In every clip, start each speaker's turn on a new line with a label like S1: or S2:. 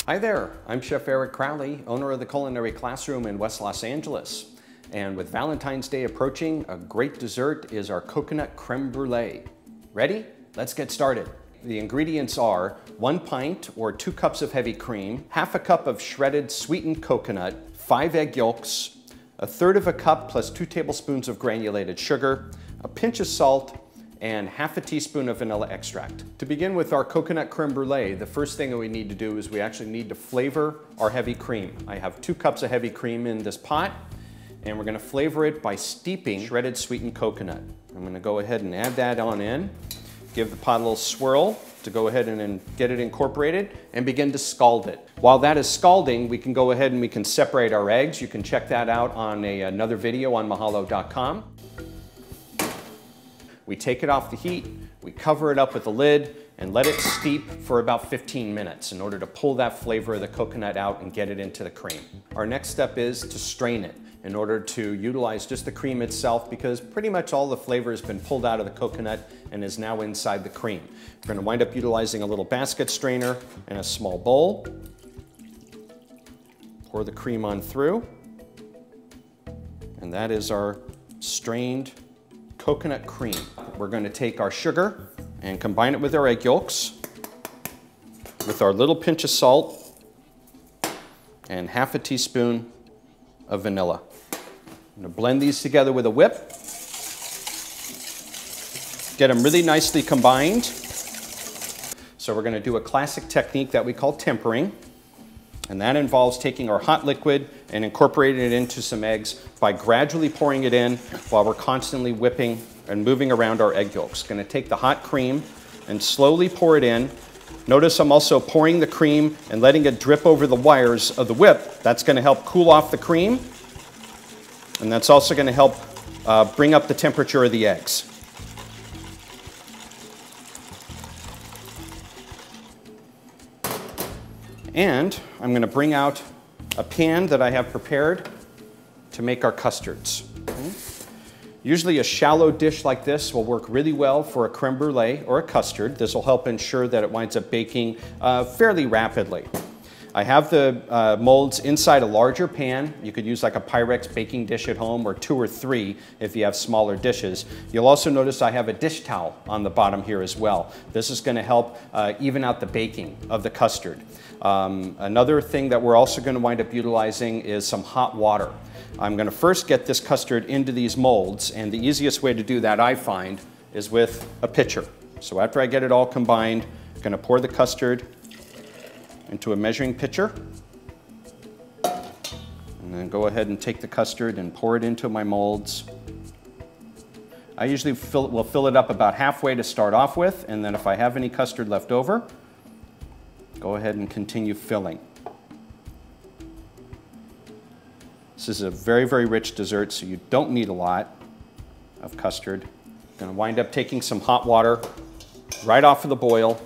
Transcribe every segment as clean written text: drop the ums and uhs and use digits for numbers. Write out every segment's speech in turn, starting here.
S1: Hi there, I'm Chef Eric Crowley, owner of the Culinary Classroom in West Los Angeles. And with Valentine's Day approaching, a great dessert is our coconut creme brulee. Ready? Let's get started. The ingredients are 1 pint or 2 cups of heavy cream, half a cup of shredded sweetened coconut, 5 egg yolks, 1/3 cup plus 2 tablespoons of granulated sugar, a pinch of salt, and half a teaspoon of vanilla extract. To begin with our coconut creme brulee, the first thing that we need to do is we actually need to flavor our heavy cream. I have 2 cups of heavy cream in this pot, and we're gonna flavor it by steeping shredded sweetened coconut. I'm gonna go ahead and add that on in, give the pot a little swirl to go ahead and get it incorporated, and begin to scald it. While that is scalding, we can go ahead and we can separate our eggs. You can check that out on another video on mahalo.com. We take it off the heat, we cover it up with a lid, and let it steep for about 15 minutes in order to pull that flavor of the coconut out and get it into the cream. Our next step is to strain it in order to utilize just the cream itself, because pretty much all the flavor has been pulled out of the coconut and is now inside the cream. We're going to wind up utilizing a little basket strainer and a small bowl. Pour the cream on through, and that is our strained coconut cream. We're going to take our sugar and combine it with our egg yolks, with our little pinch of salt, and half a teaspoon of vanilla. I'm going to blend these together with a whip. Get them really nicely combined. So we're going to do a classic technique that we call tempering. And that involves taking our hot liquid and incorporating it into some eggs by gradually pouring it in while we're constantly whipping and moving around our egg yolks. Going to take the hot cream and slowly pour it in. Notice I'm also pouring the cream and letting it drip over the wires of the whip. That's going to help cool off the cream, and that's also going to help bring up the temperature of the eggs. And I'm going to bring out a pan that I have prepared to make our custards. Okay. Usually a shallow dish like this will work really well for a creme brulee or a custard. This will help ensure that it winds up baking fairly rapidly. I have the molds inside a larger pan. You could use like a Pyrex baking dish at home, or 2 or 3 if you have smaller dishes. You'll also notice I have a dish towel on the bottom here as well. This is going to help even out the baking of the custard. Another thing that we're also going to wind up utilizing is some hot water. I'm going to first get this custard into these molds, and the easiest way to do that, I find, is with a pitcher. So after I get it all combined, I'm going to pour the custard into a measuring pitcher, and then go ahead and take the custard and pour it into my molds. I usually will fill it up about halfway to start off with, and then if I have any custard left over, go ahead and continue filling. This is a very, very rich dessert, so you don't need a lot of custard. I'm going to wind up taking some hot water right off of the boil.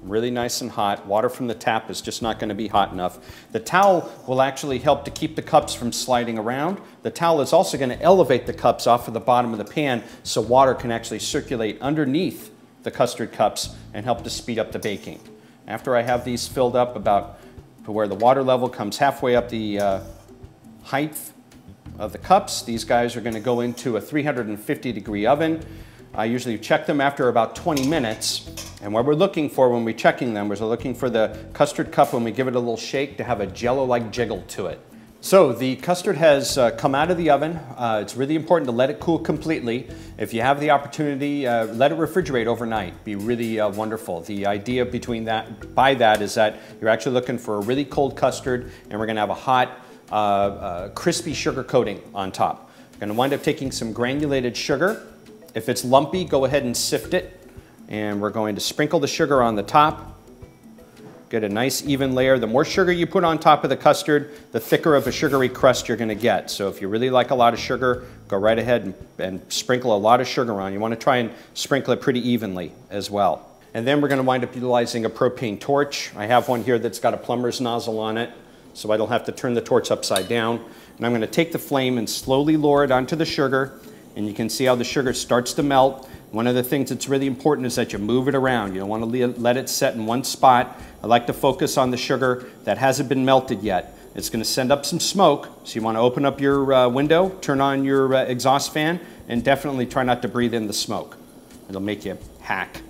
S1: Really nice and hot. Water from the tap is just not going to be hot enough. The towel will actually help to keep the cups from sliding around. The towel is also going to elevate the cups off of the bottom of the pan so water can actually circulate underneath the custard cups and help to speed up the baking. After I have these filled up about to where the water level comes halfway up the height of the cups, these guys are going to go into a 350-degree oven. I usually check them after about 20 minutes. And what we're looking for when we're checking them is we're looking for the custard cup, when we give it a little shake, to have a jello-like jiggle to it. So the custard has come out of the oven. It's really important to let it cool completely. If you have the opportunity, let it refrigerate overnight. Be really wonderful. The idea by that is that you're actually looking for a really cold custard, and we're going to have a hot, crispy sugar coating on top. We're going to wind up taking some granulated sugar. If it's lumpy, go ahead and sift it. And we're going to sprinkle the sugar on the top. Get a nice even layer. The more sugar you put on top of the custard, the thicker of a sugary crust you're going to get. So if you really like a lot of sugar, go right ahead and sprinkle a lot of sugar on. You want to try and sprinkle it pretty evenly as well. And then we're going to wind up utilizing a propane torch. I have one here that's got a plumber's nozzle on it, so I don't have to turn the torch upside down. And I'm going to take the flame and slowly lower it onto the sugar. And you can see how the sugar starts to melt. One of the things that's really important is that you move it around. You don't want to let it set in one spot. I like to focus on the sugar that hasn't been melted yet. It's going to send up some smoke, so you want to open up your window, turn on your exhaust fan, and definitely try not to breathe in the smoke. It'll make you hack.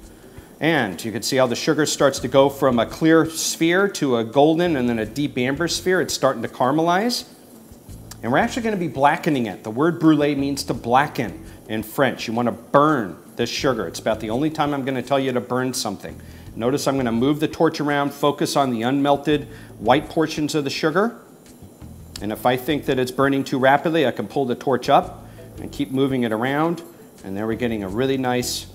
S1: And you can see how the sugar starts to go from a clear sphere to a golden and then a deep amber sphere. It's starting to caramelize. And we're actually going to be blackening it. The word brulee means to blacken in French. You want to burn this sugar. It's about the only time I'm going to tell you to burn something. Notice I'm going to move the torch around, focus on the unmelted white portions of the sugar. And if I think that it's burning too rapidly, I can pull the torch up and keep moving it around. And there we're getting a really nice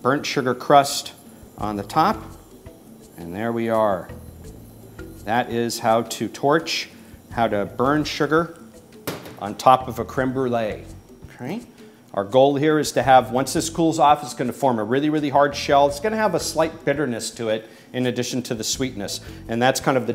S1: burnt sugar crust on the top. And there we are. That is how to torch, how to burn sugar on top of a creme brulee. Okay? Our goal here is to have, once this cools off, it's going to form a really, really hard shell. It's going to have a slight bitterness to it in addition to the sweetness. And that's kind of the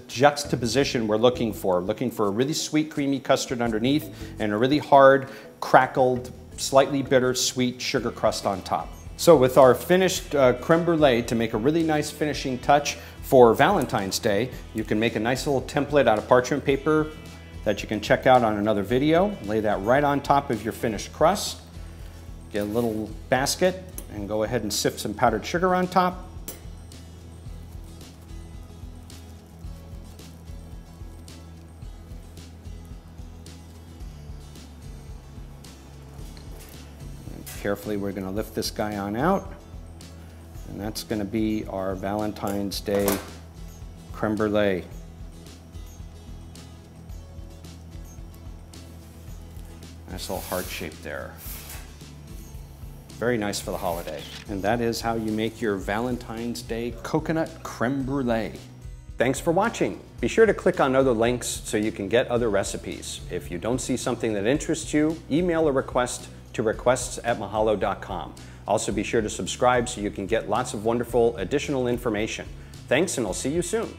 S1: juxtaposition we're looking for. Looking for a really sweet, creamy custard underneath and a really hard, crackled, slightly bitter, sweet sugar crust on top. So with our finished creme brulee, to make a really nice finishing touch for Valentine's Day, you can make a nice little template out of parchment paper that you can check out on another video. Lay that right on top of your finished crust. Get a little basket and go ahead and sift some powdered sugar on top. And carefully, we're going to lift this guy on out. And that's going to be our Valentine's Day creme brulee. Nice little heart shape there. Very nice for the holiday. And that is how you make your Valentine's Day coconut creme brulee. Thanks for watching. Be sure to click on other links so you can get other recipes. If you don't see something that interests you, email a request to requests@mahalo.com. Also be sure to subscribe so you can get lots of wonderful additional information. Thanks, and I'll see you soon.